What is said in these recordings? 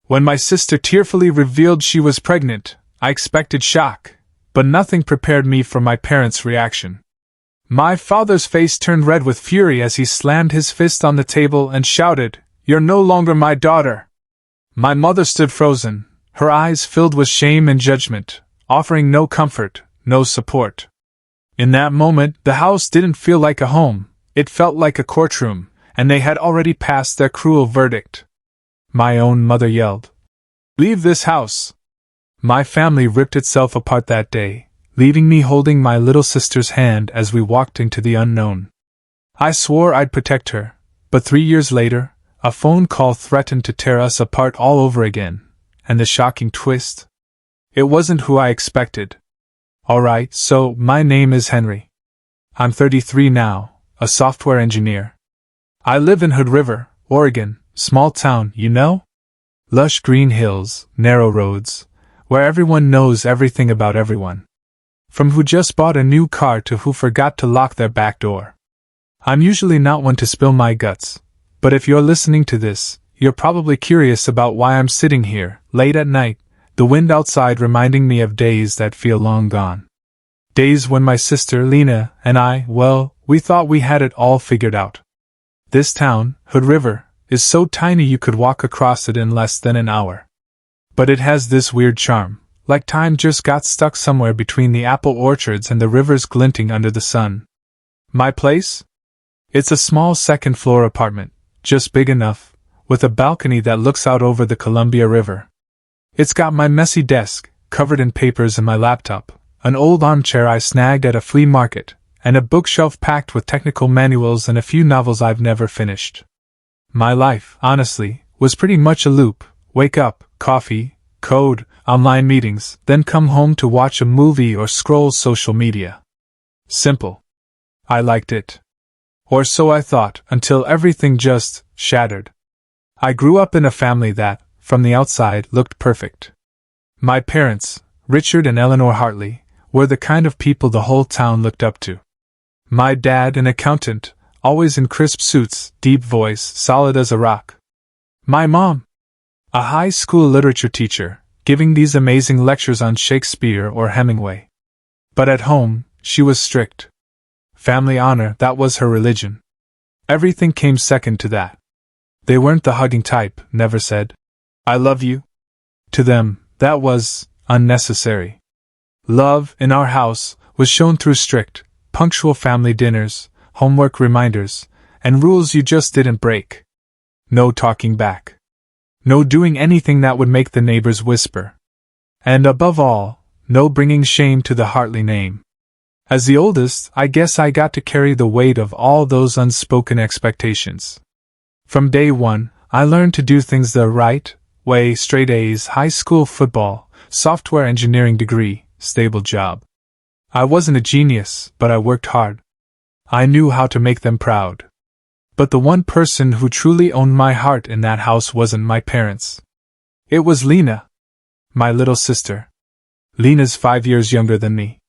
When my sister tearfully revealed she was pregnant, I expected shock, but nothing prepared me for my parents' reaction. My father's face turned red with fury as he slammed his fist on the table and shouted, "You're no longer my daughter!" My mother stood frozen, her eyes filled with shame and judgment, offering no comfort, no support. In that moment, the house didn't feel like a home, it felt like a courtroom, and they had already passed their cruel verdict. My own mother yelled, "Leave this house!" My family ripped itself apart that day, leaving me holding my little sister's hand as we walked into the unknown. I swore I'd protect her, but 3 years later, a phone call threatened to tear us apart all over again, and the shocking twist? It wasn't who I expected. Alright, so my name is Henry. I'm 33 now, a software engineer. I live in Hood River, Oregon, small town, you know? Lush green hills, narrow roads, where everyone knows everything about everyone. From who just bought a new car to who forgot to lock their back door. I'm usually not one to spill my guts, but if you're listening to this, you're probably curious about why I'm sitting here, late at night, the wind outside reminding me of days that feel long gone. Days when my sister Lena and I, well, we thought we had it all figured out. This town, Hood River, is so tiny you could walk across it in less than an hour. But it has this weird charm, like time just got stuck somewhere between the apple orchards and the rivers glinting under the sun. My place? It's a small second-floor apartment, just big enough, with a balcony that looks out over the Columbia River. It's got my messy desk, covered in papers and my laptop, an old armchair I snagged at a flea market, and a bookshelf packed with technical manuals and a few novels I've never finished. My life, honestly, was pretty much a loop: wake up, coffee, code, online meetings, then come home to watch a movie or scroll social media. Simple. I liked it. Or so I thought, until everything just shattered. I grew up in a family that, from the outside, looked perfect. My parents, Richard and Eleanor Hartley, were the kind of people the whole town looked up to. My dad, an accountant, always in crisp suits, deep voice, solid as a rock. My mom, a high school literature teacher, giving these amazing lectures on Shakespeare or Hemingway. But at home, she was strict. Family honor, that was her religion. Everything came second to that. They weren't the hugging type, never said, "I love you." To them, that was unnecessary. Love, in our house, was shown through strict, punctual family dinners, homework reminders, and rules you just didn't break. No talking back. No doing anything that would make the neighbors whisper. And above all, no bringing shame to the Hartley name. As the oldest, I guess I got to carry the weight of all those unspoken expectations. From day one, I learned to do things the right way: straight A's, high school football, software engineering degree, stable job. I wasn't a genius, but I worked hard. I knew how to make them proud. But the one person who truly owned my heart in that house wasn't my parents. It was Lena, my little sister. Lena's 5 years younger than me.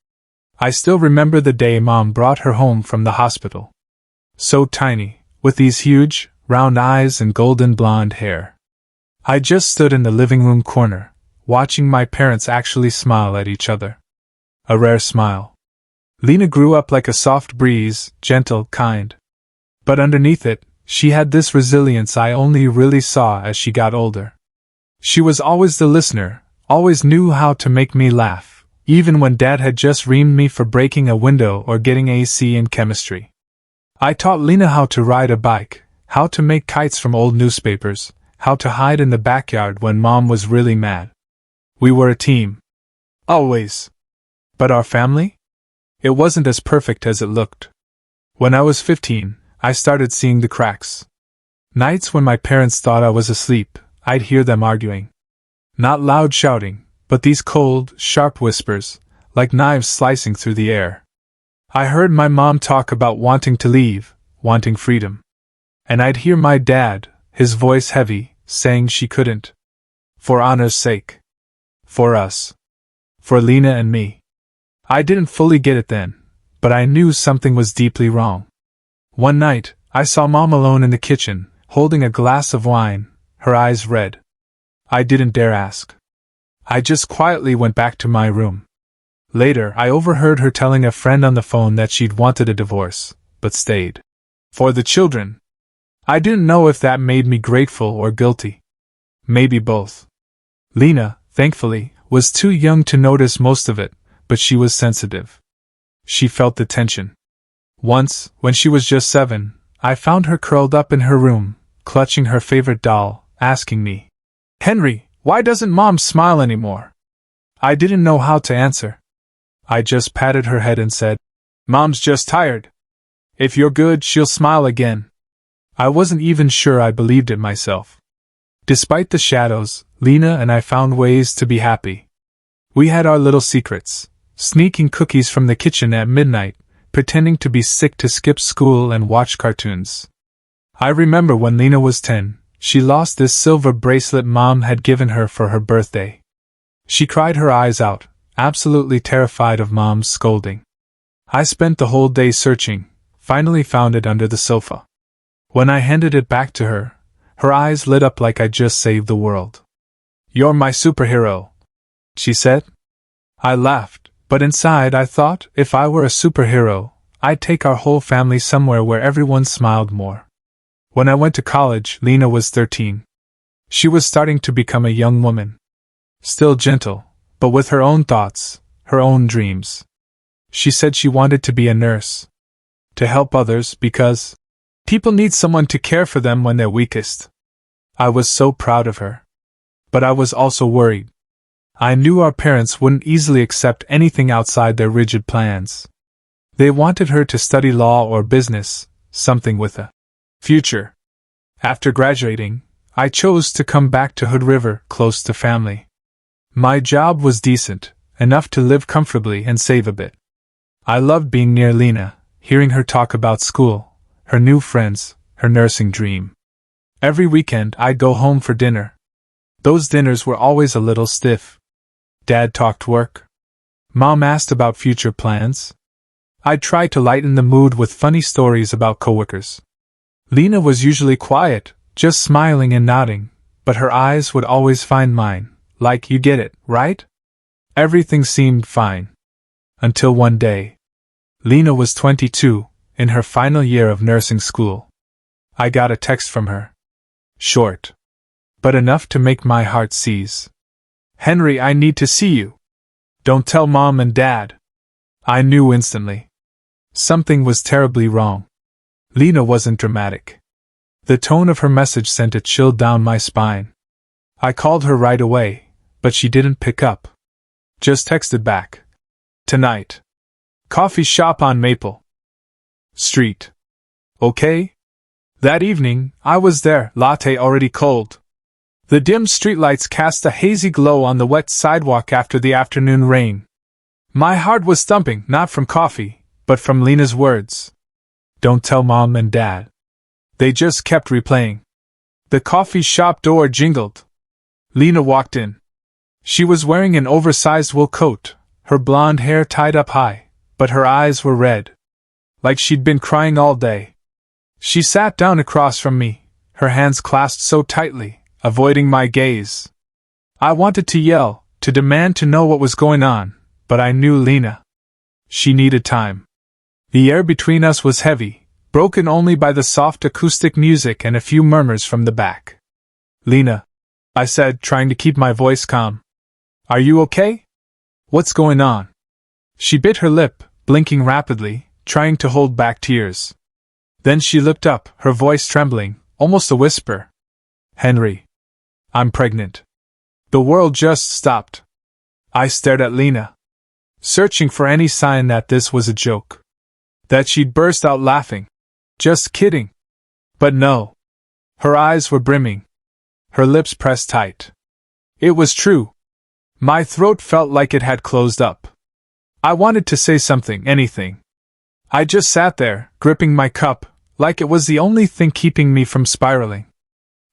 I still remember the day Mom brought her home from the hospital. So tiny, with these huge, round eyes and golden blonde hair. I just stood in the living room corner, watching my parents actually smile at each other. A rare smile. Lena grew up like a soft breeze, gentle, kind. But underneath it, she had this resilience I only really saw as she got older. She was always the listener, always knew how to make me laugh, even when Dad had just reamed me for breaking a window or getting a C in chemistry. I taught Lena how to ride a bike, how to make kites from old newspapers, how to hide in the backyard when Mom was really mad. We were a team. Always. But our family? It wasn't as perfect as it looked. When I was 15, I started seeing the cracks. Nights when my parents thought I was asleep, I'd hear them arguing. Not loud shouting, but these cold, sharp whispers, like knives slicing through the air. I heard my mom talk about wanting to leave, wanting freedom. And I'd hear my dad, his voice heavy, saying she couldn't. For honor's sake. For us. For Lena and me. I didn't fully get it then, but I knew something was deeply wrong. One night, I saw Mom alone in the kitchen, holding a glass of wine, her eyes red. I didn't dare ask. I just quietly went back to my room. Later, I overheard her telling a friend on the phone that she'd wanted a divorce, but stayed. For the children. I didn't know if that made me grateful or guilty. Maybe both. Lena, thankfully, was too young to notice most of it, but she was sensitive. She felt the tension. Once, when she was just 7, I found her curled up in her room, clutching her favorite doll, asking me, "Henry, why doesn't Mom smile anymore?" I didn't know how to answer. I just patted her head and said, "Mom's just tired. If you're good, she'll smile again." I wasn't even sure I believed it myself. Despite the shadows, Lena and I found ways to be happy. We had our little secrets, sneaking cookies from the kitchen at midnight, pretending to be sick to skip school and watch cartoons. I remember when Lena was 10, she lost this silver bracelet Mom had given her for her birthday. She cried her eyes out, absolutely terrified of Mom's scolding. I spent the whole day searching, finally found it under the sofa. When I handed it back to her, her eyes lit up like I'd just saved the world. "You're my superhero," she said. I laughed, but inside I thought, if I were a superhero, I'd take our whole family somewhere where everyone smiled more. When I went to college, Lena was 13. She was starting to become a young woman. Still gentle, but with her own thoughts, her own dreams. She said she wanted to be a nurse. To help others because people need someone to care for them when they're weakest. I was so proud of her. But I was also worried. I knew our parents wouldn't easily accept anything outside their rigid plans. They wanted her to study law or business, something with a future. After graduating, I chose to come back to Hood River, close to family. My job was decent, enough to live comfortably and save a bit. I loved being near Lena, hearing her talk about school, her new friends, her nursing dream. Every weekend I'd go home for dinner. Those dinners were always a little stiff. Dad talked work. Mom asked about future plans. I'd try to lighten the mood with funny stories about coworkers. Lena was usually quiet, just smiling and nodding, but her eyes would always find mine, like, "You get it, right?" Everything seemed fine. Until one day. Lena was 22, in her final year of nursing school. I got a text from her. Short. But enough to make my heart seize. "Henry, I need to see you. Don't tell Mom and Dad." I knew instantly. Something was terribly wrong. Lena wasn't dramatic. The tone of her message sent a chill down my spine. I called her right away, but she didn't pick up. Just texted back. "Tonight. Coffee shop on Maple Street. Okay?" That evening, I was there, latte already cold. The dim streetlights cast a hazy glow on the wet sidewalk after the afternoon rain. My heart was thumping, not from coffee, but from Lena's words. "Don't tell Mom and Dad." They just kept replaying. The coffee shop door jingled. Lena walked in. She was wearing an oversized wool coat, her blonde hair tied up high, but her eyes were red. Like she'd been crying all day. She sat down across from me, her hands clasped so tightly, avoiding my gaze. I wanted to yell, to demand to know what was going on, but I knew Lena. She needed time. The air between us was heavy, broken only by the soft acoustic music and a few murmurs from the back. "Lena," I said, trying to keep my voice calm. "Are you okay? What's going on?" She bit her lip, blinking rapidly, trying to hold back tears. Then she looked up, her voice trembling, almost a whisper. "Henry. I'm pregnant." The world just stopped. I stared at Lena, searching for any sign that this was a joke. That she'd burst out laughing. Just kidding. But no. Her eyes were brimming. Her lips pressed tight. It was true. My throat felt like it had closed up. I wanted to say something, anything. I just sat there, gripping my cup, like it was the only thing keeping me from spiraling.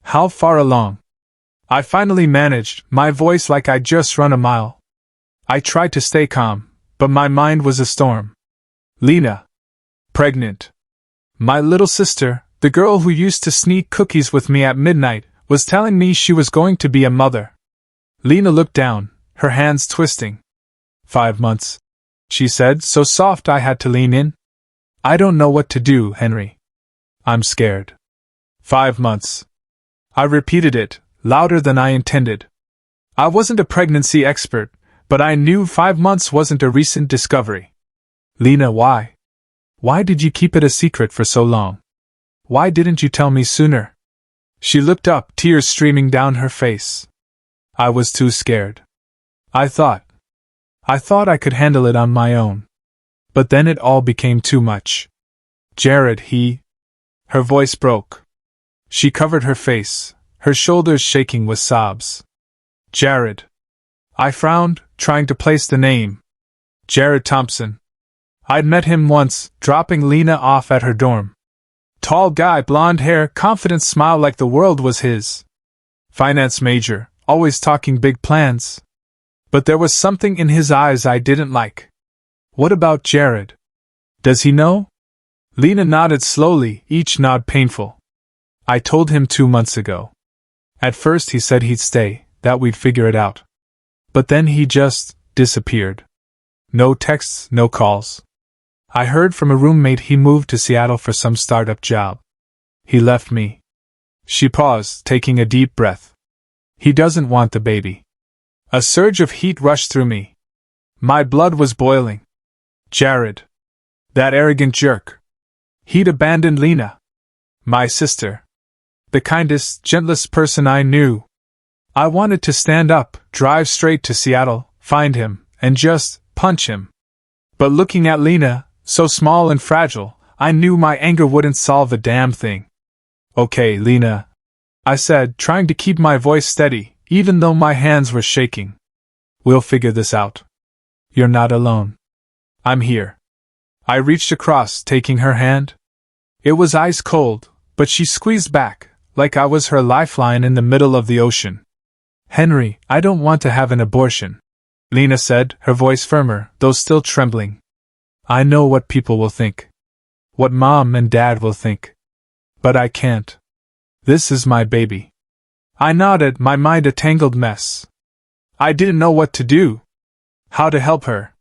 "How far along?" I finally managed, my voice like I'd just run a mile. I tried to stay calm, but my mind was a storm. "Lena. Pregnant. My little sister, the girl who used to sneak cookies with me at midnight, was telling me she was going to be a mother." Lena looked down, her hands twisting. 5 months, she said, so soft I had to lean in. I don't know what to do, Henry. I'm scared. 5 months. I repeated it, louder than I intended. I wasn't a pregnancy expert, but I knew 5 months wasn't a recent discovery. Lena, why? Why did you keep it a secret for so long? Why didn't you tell me sooner? She looked up, tears streaming down her face. I was too scared. I thought I could handle it on my own. But then it all became too much. Jared, Her voice broke. She covered her face, her shoulders shaking with sobs. Jared. I frowned, trying to place the name. Jared Thompson. I'd met him once, dropping Lena off at her dorm. Tall guy, blonde hair, confident smile like the world was his. Finance major, always talking big plans. But there was something in his eyes I didn't like. What about Jared? Does he know? Lena nodded slowly, each nod painful. I told him 2 months ago. At first he said he'd stay, that we'd figure it out. But then he just disappeared. No texts, no calls. I heard from a roommate he moved to Seattle for some startup job. He left me. She paused, taking a deep breath. He doesn't want the baby. A surge of heat rushed through me. My blood was boiling. Jared. That arrogant jerk. He'd abandoned Lena. My sister. The kindest, gentlest person I knew. I wanted to stand up, drive straight to Seattle, find him, and just punch him. But looking at Lena, so small and fragile, I knew my anger wouldn't solve a damn thing. Okay, Lena, I said, trying to keep my voice steady, even though my hands were shaking. We'll figure this out. You're not alone. I'm here. I reached across, taking her hand. It was ice cold, but she squeezed back, like I was her lifeline in the middle of the ocean. Henry, I don't want to have an abortion, Lena said, her voice firmer, though still trembling. I know what people will think. What Mom and Dad will think. But I can't. This is my baby. I nodded, my mind a tangled mess. I didn't know what to do. How to help her.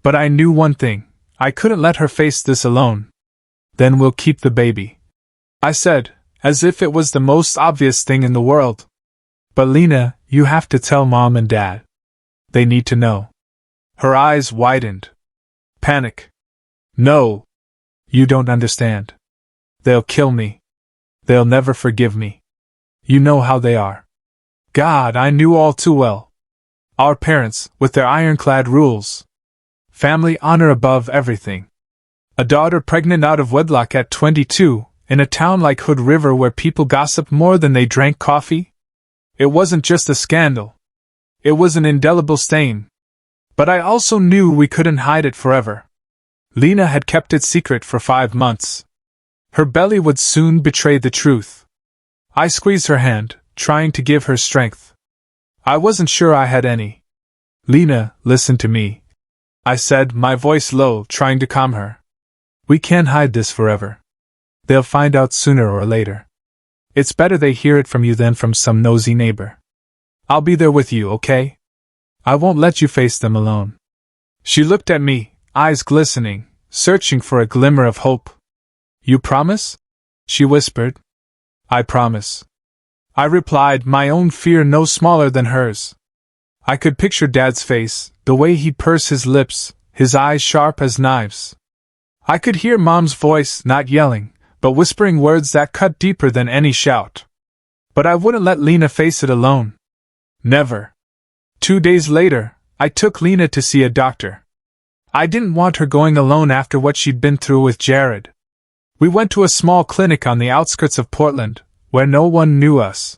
But I knew one thing. I couldn't let her face this alone. Then we'll keep the baby, I said, as if it was the most obvious thing in the world. But Lena, you have to tell Mom and Dad. They need to know. Her eyes widened. Panic. No. You don't understand. They'll kill me. They'll never forgive me. You know how they are. God, I knew all too well. Our parents, with their ironclad rules. Family honor above everything. A daughter pregnant out of wedlock at 22, in a town like Hood River where people gossip more than they drank coffee? It wasn't just a scandal. It was an indelible stain. But I also knew we couldn't hide it forever. Lena had kept it secret for 5 months. Her belly would soon betray the truth. I squeezed her hand, trying to give her strength. I wasn't sure I had any. Lena, listen to me, I said, my voice low, trying to calm her. We can't hide this forever. They'll find out sooner or later. It's better they hear it from you than from some nosy neighbor. I'll be there with you, okay? I won't let you face them alone. She looked at me, eyes glistening, searching for a glimmer of hope. You promise? She whispered. I promise. I replied, my own fear no smaller than hers. I could picture Dad's face, the way he'd purse his lips, his eyes sharp as knives. I could hear Mom's voice, not yelling, but whispering words that cut deeper than any shout. But I wouldn't let Lena face it alone. Never. 2 days later, I took Lena to see a doctor. I didn't want her going alone after what she'd been through with Jared. We went to a small clinic on the outskirts of Portland, where no one knew us.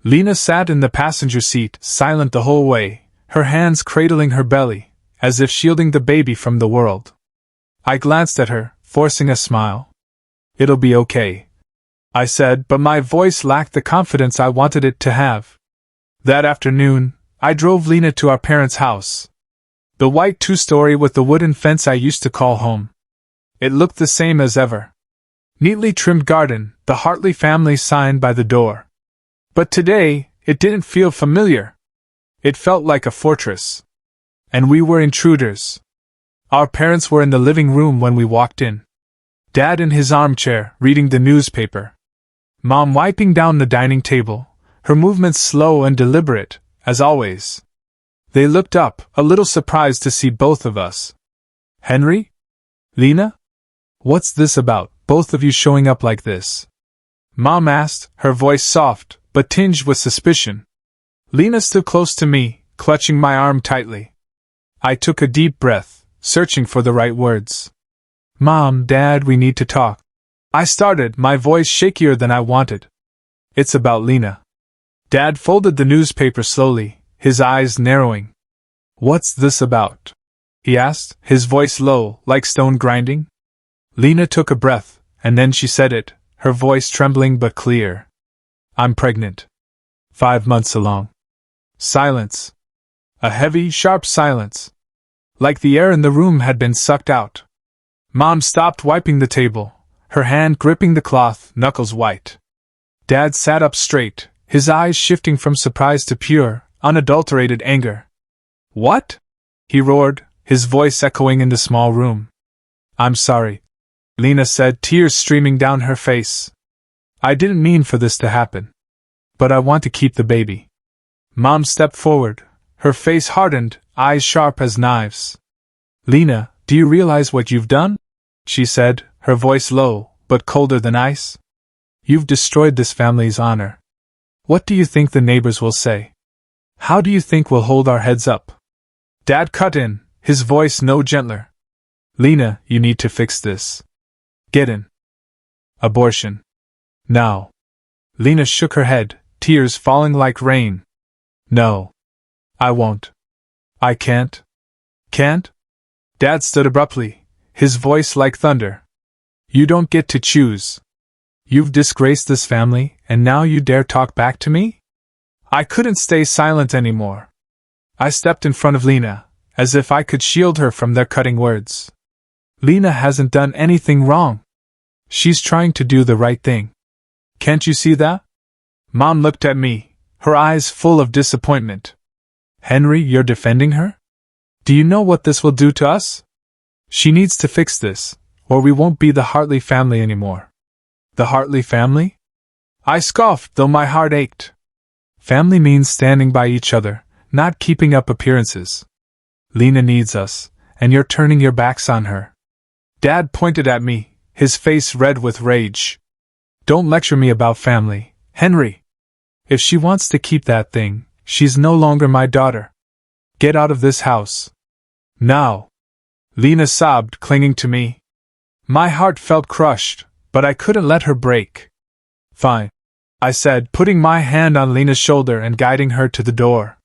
Lena sat in the passenger seat, silent the whole way, her hands cradling her belly, as if shielding the baby from the world. I glanced at her, forcing a smile. It'll be okay, I said, but my voice lacked the confidence I wanted it to have. That afternoon, I drove Lena to our parents' house. The white 2-story with the wooden fence I used to call home. It looked the same as ever. Neatly trimmed garden, the Hartley family sign by the door. But today, it didn't feel familiar. It felt like a fortress. And we were intruders. Our parents were in the living room when we walked in. Dad in his armchair, reading the newspaper. Mom wiping down the dining table, her movements slow and deliberate, as always. They looked up, a little surprised to see both of us. Henry? Lena? What's this about, both of you showing up like this? Mom asked, her voice soft, but tinged with suspicion. Lena stood close to me, clutching my arm tightly. I took a deep breath, searching for the right words. Mom, Dad, we need to talk. I started, my voice shakier than I wanted. It's about Lena. Dad folded the newspaper slowly, his eyes narrowing. What's this about? He asked, his voice low, like stone grinding. Lena took a breath, and then she said it, her voice trembling but clear. I'm pregnant. 5 months along. Silence. A heavy, sharp silence. Like the air in the room had been sucked out. Mom stopped wiping the table, her hand gripping the cloth, knuckles white. Dad sat up straight, his eyes shifting from surprise to pure, unadulterated anger. What? He roared, his voice echoing in the small room. I'm sorry, Lena said, tears streaming down her face. I didn't mean for this to happen. But I want to keep the baby. Mom stepped forward, her face hardened, eyes sharp as knives. Lena, do you realize what you've done? She said, her voice low, but colder than ice. You've destroyed this family's honor. What do you think the neighbors will say? How do you think we'll hold our heads up? Dad cut in, his voice no gentler. Lena, you need to fix this. Get in. Abortion. Now. Lena shook her head, tears falling like rain. No. I won't. I can't. Can't? Dad stood abruptly, his voice like thunder. You don't get to choose. You've disgraced this family, and now you dare talk back to me? I couldn't stay silent anymore. I stepped in front of Lena, as if I could shield her from their cutting words. Lena hasn't done anything wrong. She's trying to do the right thing. Can't you see that? Mom looked at me, her eyes full of disappointment. Henry, you're defending her? Do you know what this will do to us? She needs to fix this, or we won't be the Hartley family anymore. The Hartley family? I scoffed, though my heart ached. Family means standing by each other, not keeping up appearances. Lena needs us, and you're turning your backs on her. Dad pointed at me, his face red with rage. Don't lecture me about family, Henry. If she wants to keep that thing, she's no longer my daughter. Get out of this house. Now. Lena sobbed, clinging to me. My heart felt crushed, but I couldn't let her break. Fine, I said, putting my hand on Lena's shoulder and guiding her to the door.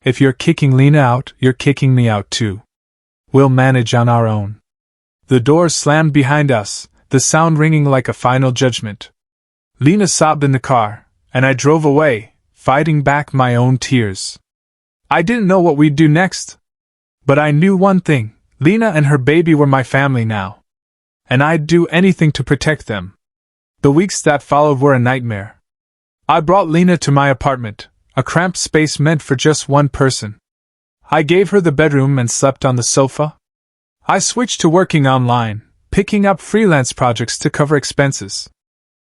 If you're kicking Lena out, you're kicking me out too. We'll manage on our own. The door slammed behind us, the sound ringing like a final judgment. Lena sobbed in the car, and I drove away, fighting back my own tears. I didn't know what we'd do next. But I knew one thing, Lena and her baby were my family now. And I'd do anything to protect them. The weeks that followed were a nightmare. I brought Lena to my apartment, a cramped space meant for just one person. I gave her the bedroom and slept on the sofa. I switched to working online, picking up freelance projects to cover expenses.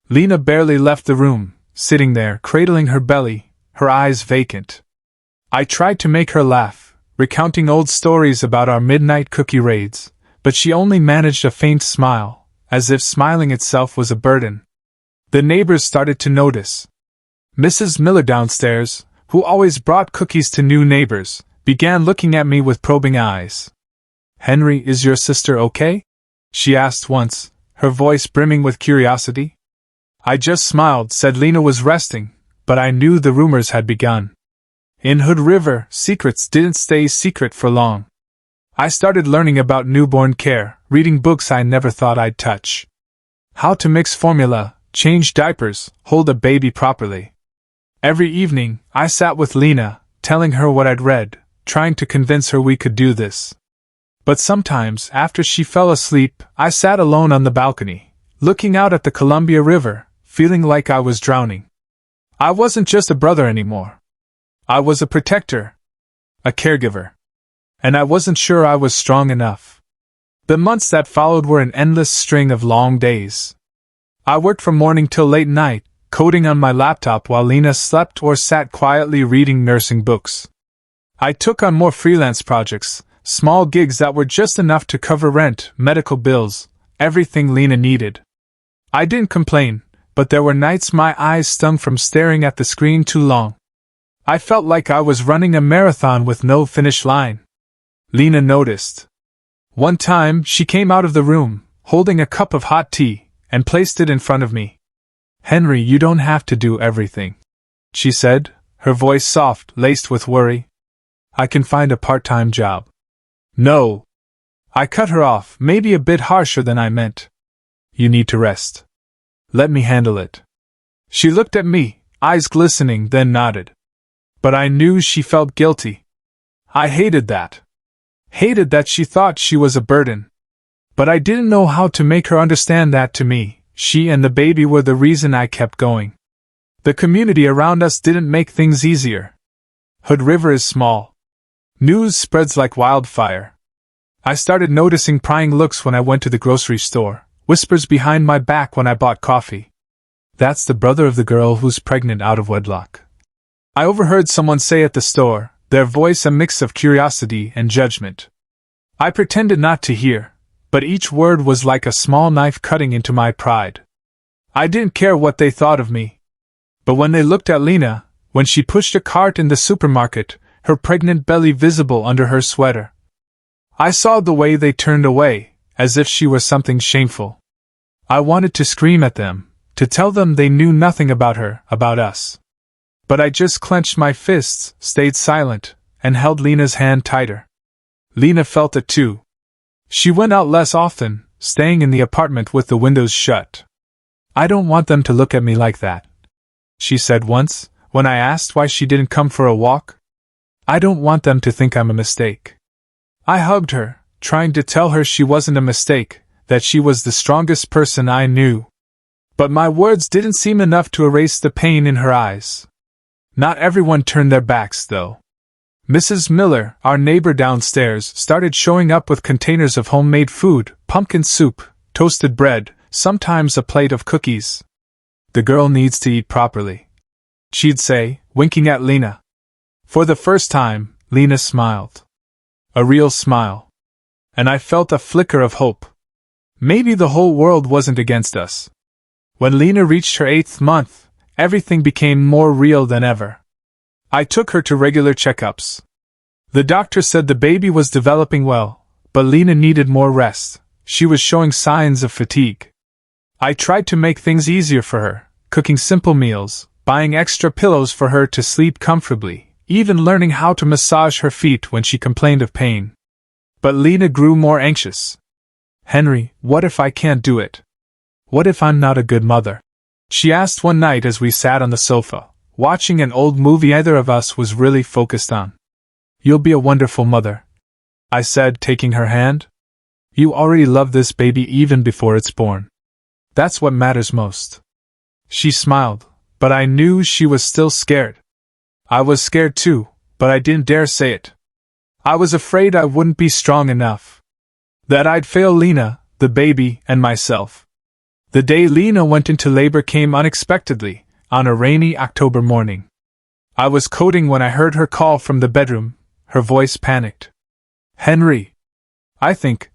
Lena barely left the room, sitting there, cradling her belly, her eyes vacant. I tried to make her laugh, recounting old stories about our midnight cookie raids, but she only managed a faint smile, as if smiling itself was a burden. The neighbors started to notice. Mrs. Miller downstairs, who always brought cookies to new neighbors, began looking at me with probing eyes. Henry, is your sister okay? She asked once, her voice brimming with curiosity. I just smiled, said Lena was resting, but I knew the rumors had begun. In Hood River, secrets didn't stay secret for long. I started learning about newborn care, reading books I never thought I'd touch. How to mix formula, change diapers, hold a baby properly. Every evening, I sat with Lena, telling her what I'd read, trying to convince her we could do this. But sometimes, after she fell asleep, I sat alone on the balcony, looking out at the Columbia River, feeling like I was drowning. I wasn't just a brother anymore. I was a protector, a caregiver. And I wasn't sure I was strong enough. The months that followed were an endless string of long days. I worked from morning till late night, coding on my laptop while Lena slept or sat quietly reading nursing books. I took on more freelance projects, small gigs that were just enough to cover rent, medical bills, everything Lena needed. I didn't complain, but there were nights my eyes stung from staring at the screen too long. I felt like I was running a marathon with no finish line. Lena noticed. One time, she came out of the room, holding a cup of hot tea, and placed it in front of me. "Henry, you don't have to do everything," she said, her voice soft, laced with worry. "I can find a part-time job." "No." I cut her off, maybe a bit harsher than I meant. "You need to rest. Let me handle it." She looked at me, eyes glistening, then nodded. But I knew she felt guilty. I hated that. Hated that she thought she was a burden. But I didn't know how to make her understand that to me, she and the baby were the reason I kept going. The community around us didn't make things easier. Hood River is small. News spreads like wildfire. I started noticing prying looks when I went to the grocery store, whispers behind my back when I bought coffee. "That's the brother of the girl who's pregnant out of wedlock," I overheard someone say at the store, their voice a mix of curiosity and judgment. I pretended not to hear, but each word was like a small knife cutting into my pride. I didn't care what they thought of me. But when they looked at Lena, when she pushed a cart in the supermarket, her pregnant belly visible under her sweater, I saw the way they turned away, as if she was something shameful. I wanted to scream at them, to tell them they knew nothing about her, about us. But I just clenched my fists, stayed silent, and held Lena's hand tighter. Lena felt it too. She went out less often, staying in the apartment with the windows shut. "I don't want them to look at me like that," she said once, when I asked why she didn't come for a walk. "I don't want them to think I'm a mistake." I hugged her, trying to tell her she wasn't a mistake, that she was the strongest person I knew. But my words didn't seem enough to erase the pain in her eyes. Not everyone turned their backs, though. Mrs. Miller, our neighbor downstairs, started showing up with containers of homemade food, pumpkin soup, toasted bread, sometimes a plate of cookies. "The girl needs to eat properly," she'd say, winking at Lena. For the first time, Lena smiled. A real smile. And I felt a flicker of hope. Maybe the whole world wasn't against us. When Lena reached her 8th month, everything became more real than ever. I took her to regular checkups. The doctor said the baby was developing well, but Lena needed more rest. She was showing signs of fatigue. I tried to make things easier for her, cooking simple meals, buying extra pillows for her to sleep comfortably, even learning how to massage her feet when she complained of pain. But Lena grew more anxious. "Henry, what if I can't do it? What if I'm not a good mother?" she asked one night as we sat on the sofa, watching an old movie either of us was really focused on. "You'll be a wonderful mother," I said, taking her hand. "You already love this baby even before it's born. That's what matters most." She smiled, but I knew she was still scared. I was scared too, but I didn't dare say it. I was afraid I wouldn't be strong enough. That I'd fail Lena, the baby, and myself. The day Lena went into labor came unexpectedly, on a rainy October morning. I was coding when I heard her call from the bedroom, her voice panicked. "Henry. I think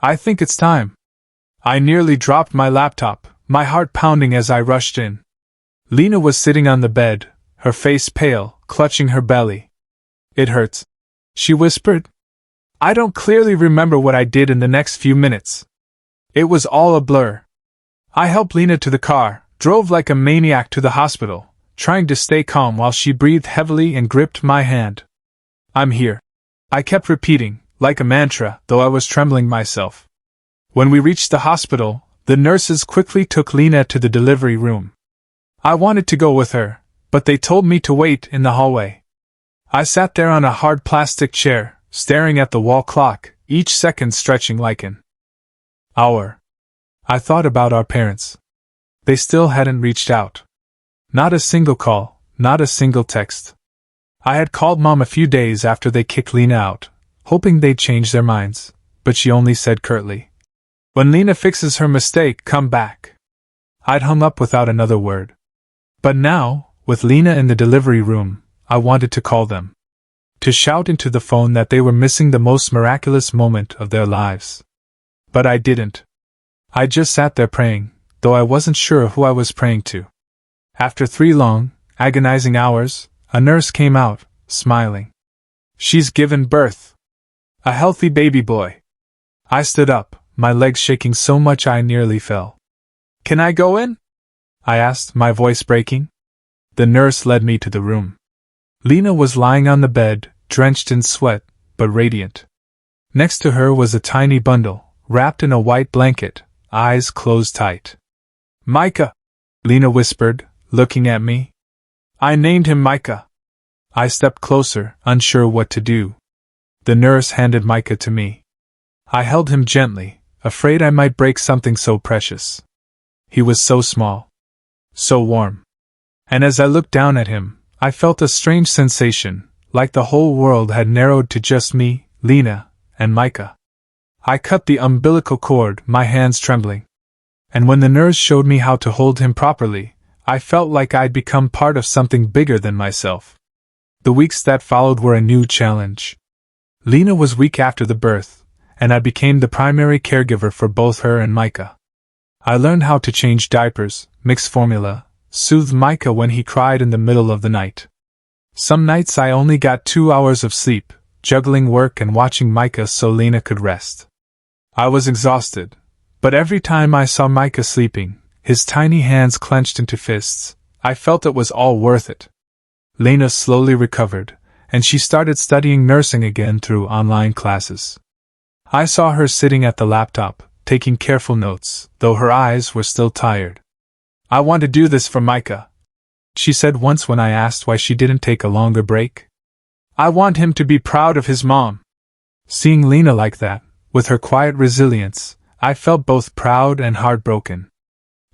it's time." I nearly dropped my laptop, my heart pounding as I rushed in. Lena was sitting on the bed, her face pale, clutching her belly. "It hurts," she whispered. I don't clearly remember what I did in the next few minutes. It was all a blur. I helped Lena to the car, drove like a maniac to the hospital, trying to stay calm while she breathed heavily and gripped my hand. "I'm here," I kept repeating, like a mantra, though I was trembling myself. When we reached the hospital, the nurses quickly took Lena to the delivery room. I wanted to go with her, but they told me to wait in the hallway. I sat there on a hard plastic chair, staring at the wall clock, each second stretching like an hour. I thought about our parents. They still hadn't reached out. Not a single call, not a single text. I had called Mom a few days after they kicked Lena out, hoping they'd change their minds, but she only said curtly, "When Lena fixes her mistake, come back." I'd hung up without another word. But now, with Lena in the delivery room, I wanted to call them. To shout into the phone that they were missing the most miraculous moment of their lives. But I didn't. I just sat there praying, though I wasn't sure who I was praying to. After 3 long, agonizing hours, a nurse came out, smiling. "She's given birth. A healthy baby boy." I stood up, my legs shaking so much I nearly fell. "Can I go in?" I asked, my voice breaking. The nurse led me to the room. Lena was lying on the bed, drenched in sweat, but radiant. Next to her was a tiny bundle, wrapped in a white blanket, eyes closed tight. "Micah," Lena whispered, looking at me. "I named him Micah." I stepped closer, unsure what to do. The nurse handed Micah to me. I held him gently, afraid I might break something so precious. He was so small. So warm. And as I looked down at him, I felt a strange sensation, like the whole world had narrowed to just me, Lena, and Micah. I cut the umbilical cord, my hands trembling. And when the nurse showed me how to hold him properly, I felt like I'd become part of something bigger than myself. The weeks that followed were a new challenge. Lena was weak after the birth, and I became the primary caregiver for both her and Micah. I learned how to change diapers, mix formula, soothe Micah when he cried in the middle of the night. Some nights I only got 2 hours of sleep, juggling work and watching Micah so Lena could rest. I was exhausted, but every time I saw Micah sleeping, his tiny hands clenched into fists, I felt it was all worth it. Lena slowly recovered, and she started studying nursing again through online classes. I saw her sitting at the laptop, taking careful notes, though her eyes were still tired. "I want to do this for Micah," she said once when I asked why she didn't take a longer break. "I want him to be proud of his mom." Seeing Lena like that, with her quiet resilience, I felt both proud and heartbroken.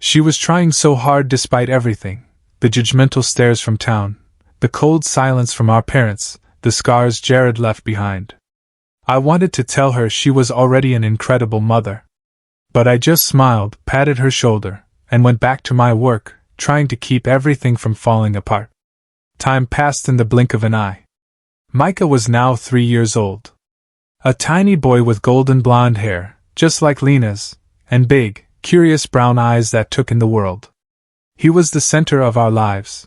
She was trying so hard despite everything, the judgmental stares from town, the cold silence from our parents, the scars Jared left behind. I wanted to tell her she was already an incredible mother. But I just smiled, patted her shoulder, and went back to my work, trying to keep everything from falling apart. Time passed in the blink of an eye. Micah was now 3 years old. A tiny boy with golden blonde hair, just like Lena's, and big, curious brown eyes that took in the world. He was the center of our lives.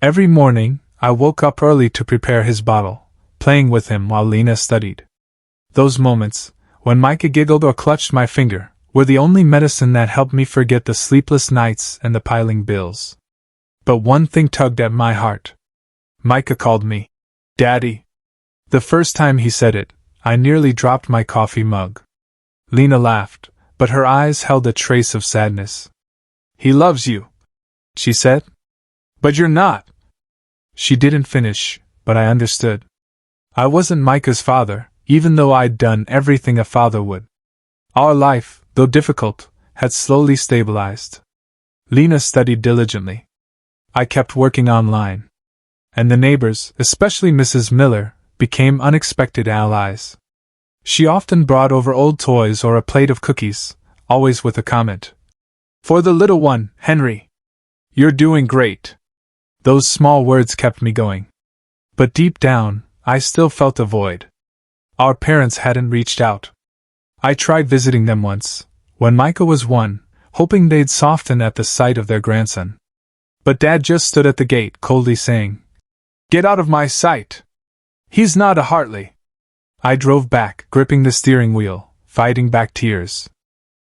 Every morning, I woke up early to prepare his bottle, playing with him while Lena studied. Those moments, when Micah giggled or clutched my finger, were the only medicine that helped me forget the sleepless nights and the piling bills. But one thing tugged at my heart. Micah called me Daddy. The first time he said it, I nearly dropped my coffee mug. Lena laughed, but her eyes held a trace of sadness. "He loves you," she said. "But you're not." She didn't finish, but I understood. I wasn't Micah's father, even though I'd done everything a father would. Our life, though difficult, had slowly stabilized. Lena studied diligently. I kept working online. And the neighbors, especially Mrs. Miller, became unexpected allies. She often brought over old toys or a plate of cookies, always with a comment. "For the little one, Henry. You're doing great." Those small words kept me going. But deep down, I still felt a void. Our parents hadn't reached out. I tried visiting them once, when Micah was 1, hoping they'd soften at the sight of their grandson. But Dad just stood at the gate, coldly saying, "Get out of my sight. He's not a Hartley." I drove back, gripping the steering wheel, fighting back tears.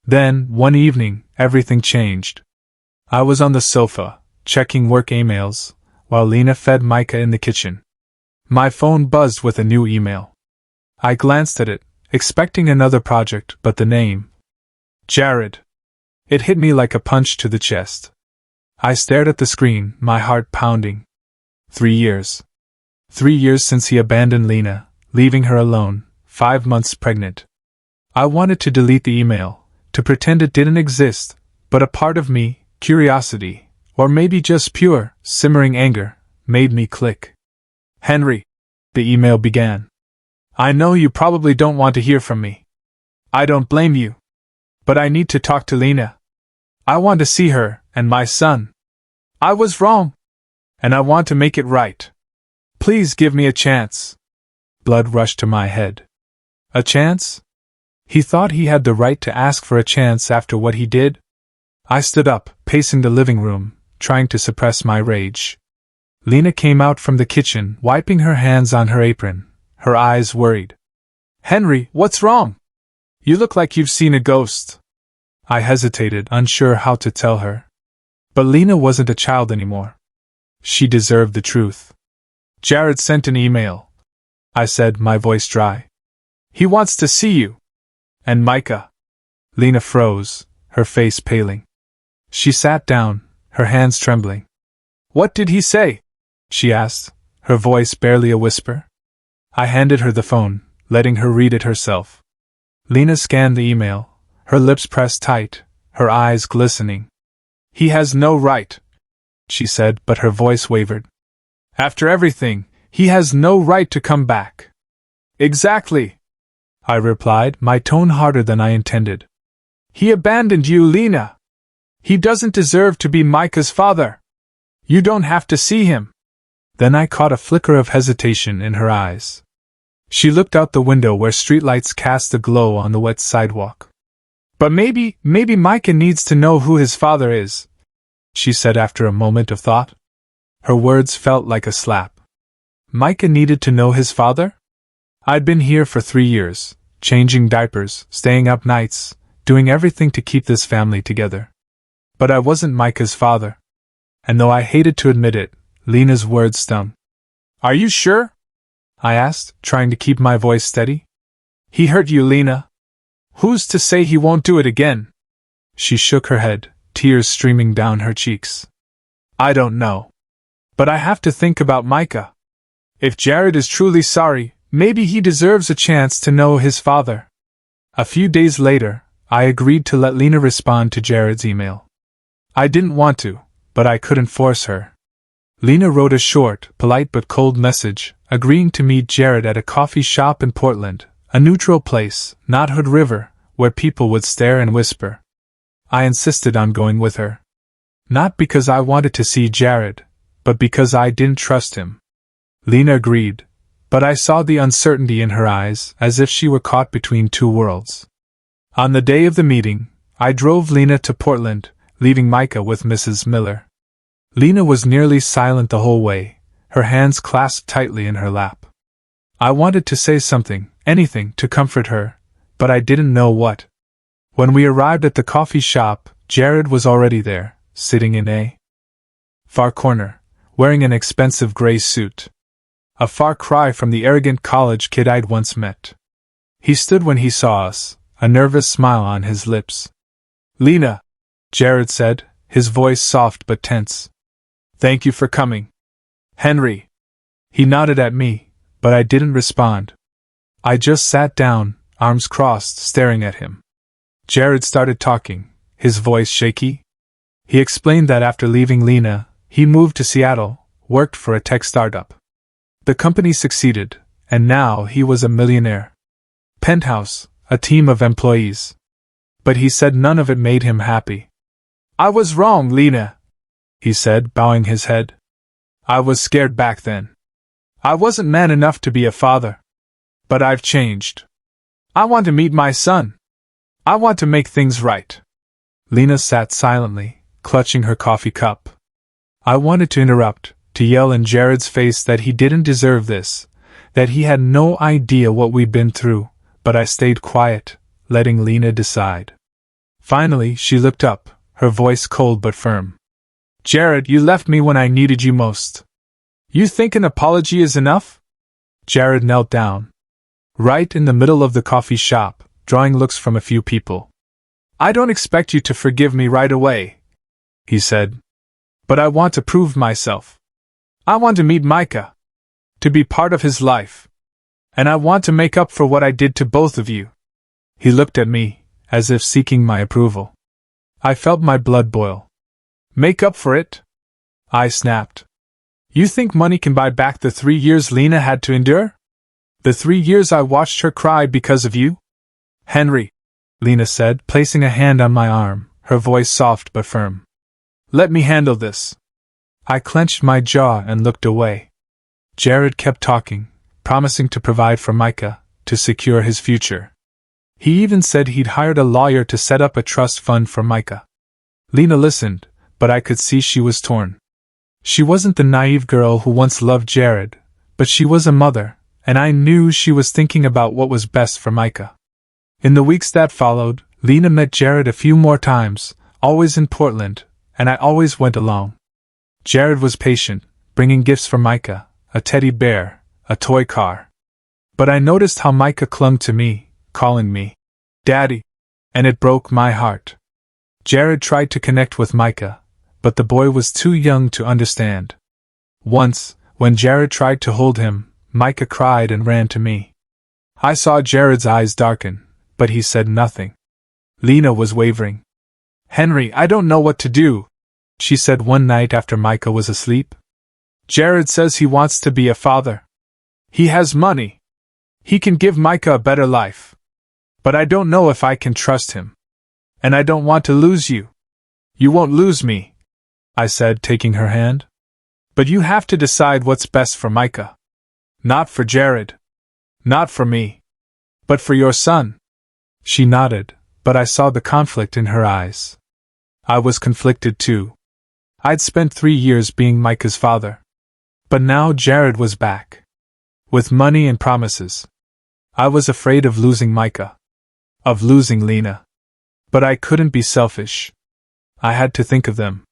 Then, one evening, everything changed. I was on the sofa, checking work emails, while Lena fed Micah in the kitchen. My phone buzzed with a new email. I glanced at it, expecting another project, but the name, Jared. It hit me like a punch to the chest. I stared at the screen, my heart pounding. 3 years. 3 years since he abandoned Lena, leaving her alone, 5 months pregnant. I wanted to delete the email, to pretend it didn't exist, but a part of me, curiosity, or maybe just pure, simmering anger, made me click. Henry, the email began. I know you probably don't want to hear from me. I don't blame you. But I need to talk to Lena. I want to see her and my son. I was wrong. And I want to make it right. Please give me a chance. Blood rushed to my head. A chance? He thought he had the right to ask for a chance after what he did? I stood up, pacing the living room, trying to suppress my rage. Lena came out from the kitchen, wiping her hands on her apron, her eyes worried. Henry, what's wrong? You look like you've seen a ghost. I hesitated, unsure how to tell her. But Lena wasn't a child anymore. She deserved the truth. Jared sent an email, I said, my voice dry. He wants to see you. And Micah. Lena froze, her face paling. She sat down, her hands trembling. What did he say? She asked, her voice barely a whisper. I handed her the phone, letting her read it herself. Lena scanned the email, her lips pressed tight, her eyes glistening. He has no right, she said, but her voice wavered. After everything, he has no right to come back. Exactly, I replied, my tone harder than I intended. He abandoned you, Lena. He doesn't deserve to be Micah's father. You don't have to see him. Then I caught a flicker of hesitation in her eyes. She looked out the window where streetlights cast a glow on the wet sidewalk. But maybe Micah needs to know who his father is, she said after a moment of thought. Her words felt like a slap. Micah needed to know his father? I'd been here for 3 years, changing diapers, staying up nights, doing everything to keep this family together. But I wasn't Micah's father. And though I hated to admit it, Lena's words stung. Are you sure? I asked, trying to keep my voice steady. He hurt you, Lena. Who's to say he won't do it again? She shook her head, tears streaming down her cheeks. I don't know. But I have to think about Micah. If Jared is truly sorry, maybe he deserves a chance to know his father. A few days later, I agreed to let Lena respond to Jared's email. I didn't want to, but I couldn't force her. Lena wrote a short, polite but cold message, agreeing to meet Jared at a coffee shop in Portland, a neutral place, not Hood River, where people would stare and whisper. I insisted on going with her. Not because I wanted to see Jared, but because I didn't trust him. Lena agreed, but I saw the uncertainty in her eyes, as if she were caught between two worlds. On the day of the meeting, I drove Lena to Portland, leaving Micah with Mrs. Miller. Lena was nearly silent the whole way, her hands clasped tightly in her lap. I wanted to say something, anything, to comfort her, but I didn't know what. When we arrived at the coffee shop, Jared was already there, sitting in a far corner, wearing an expensive gray suit. A far cry from the arrogant college kid I'd once met. He stood when he saw us, a nervous smile on his lips. Lena, Jared said, his voice soft but tense. Thank you for coming. Henry. He nodded at me, but I didn't respond. I just sat down, arms crossed, staring at him. Jared started talking, his voice shaky. He explained that after leaving Lena, he moved to Seattle, worked for a tech startup. The company succeeded, and now he was a millionaire. Penthouse, a team of employees. But he said none of it made him happy. I was wrong, Lena, he said, bowing his head. I was scared back then. I wasn't man enough to be a father. But I've changed. I want to meet my son. I want to make things right. Lena sat silently, clutching her coffee cup. I wanted to interrupt, to yell in Jared's face that he didn't deserve this, that he had no idea what we'd been through, but I stayed quiet, letting Lena decide. Finally, she looked up, her voice cold but firm. Jared, you left me when I needed you most. You think an apology is enough? Jared knelt down, right in the middle of the coffee shop, drawing looks from a few people. I don't expect you to forgive me right away, he said. But I want to prove myself. I want to meet Micah. To be part of his life. And I want to make up for what I did to both of you. He looked at me, as if seeking my approval. I felt my blood boil. Make up for it? I snapped. You think money can buy back the 3 years Lena had to endure? The 3 years I watched her cry because of you? Henry, Lena said, placing a hand on my arm, her voice soft but firm. Let me handle this. I clenched my jaw and looked away. Jared kept talking, promising to provide for Micah, to secure his future. He even said he'd hired a lawyer to set up a trust fund for Micah. Lena listened, but I could see she was torn. She wasn't the naive girl who once loved Jared, but she was a mother, and I knew she was thinking about what was best for Micah. In the weeks that followed, Lena met Jared a few more times, always in Portland, and I always went along. Jared was patient, bringing gifts for Micah, a teddy bear, a toy car. But I noticed how Micah clung to me, calling me Daddy, and it broke my heart. Jared tried to connect with Micah, but the boy was too young to understand. Once, when Jared tried to hold him, Micah cried and ran to me. I saw Jared's eyes darken, but he said nothing. Lena was wavering. Henry, I don't know what to do, she said one night after Micah was asleep. Jared says he wants to be a father. He has money. He can give Micah a better life. But I don't know if I can trust him. And I don't want to lose you. You won't lose me, I said, taking her hand. But you have to decide what's best for Micah. Not for Jared. Not for me. But for your son. She nodded, but I saw the conflict in her eyes. I was conflicted too. I'd spent 3 years being Micah's father. But now Jared was back. With money and promises. I was afraid of losing Micah. Of losing Lena. But I couldn't be selfish. I had to think of them.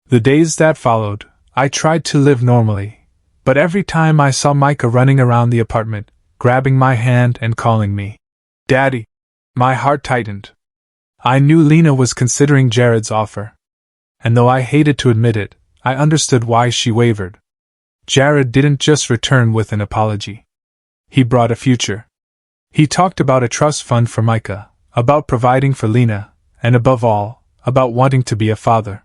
The days that followed, I tried to live normally, but every time I saw Micah running around the apartment, grabbing my hand and calling me Daddy, my heart tightened. I knew Lena was considering Jared's offer. And though I hated to admit it, I understood why she wavered. Jared didn't just return with an apology. He brought a future. He talked about a trust fund for Micah, about providing for Lena, and above all, about wanting to be a father.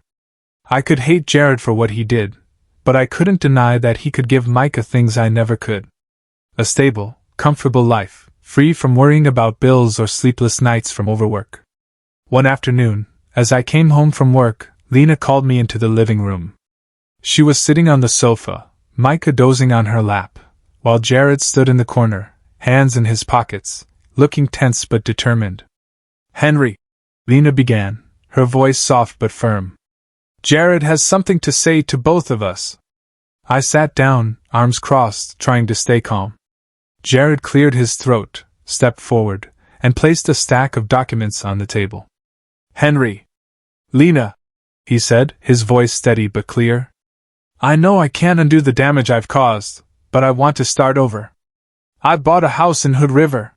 I could hate Jared for what he did, but I couldn't deny that he could give Micah things I never could. A stable, comfortable life, free from worrying about bills or sleepless nights from overwork. One afternoon, as I came home from work, Lena called me into the living room. She was sitting on the sofa, Micah dozing on her lap, while Jared stood in the corner, hands in his pockets, looking tense but determined. Henry, Lena began, her voice soft but firm. Jared has something to say to both of us. I sat down, arms crossed, trying to stay calm. Jared cleared his throat, stepped forward, and placed a stack of documents on the table. Henry. Lena, he said, his voice steady but clear. I know I can't undo the damage I've caused, but I want to start over. I bought a house in Hood River.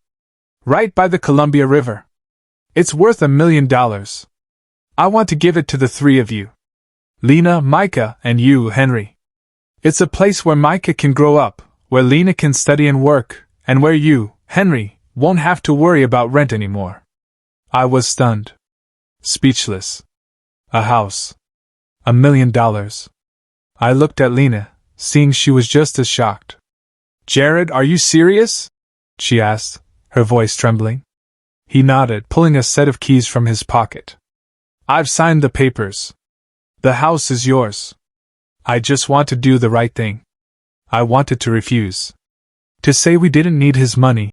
Right by the Columbia River. It's worth $1 million. I want to give it to the 3 of you. Lena, Micah, and you, Henry. It's a place where Micah can grow up, where Lena can study and work, and where you, Henry, won't have to worry about rent anymore. I was stunned. Speechless. A house. $1 million. I looked at Lena, seeing she was just as shocked. Jared, are you serious? She asked, her voice trembling. He nodded, pulling a set of keys from his pocket. I've signed the papers. The house is yours. I just want to do the right thing. I wanted to refuse. To say we didn't need his money,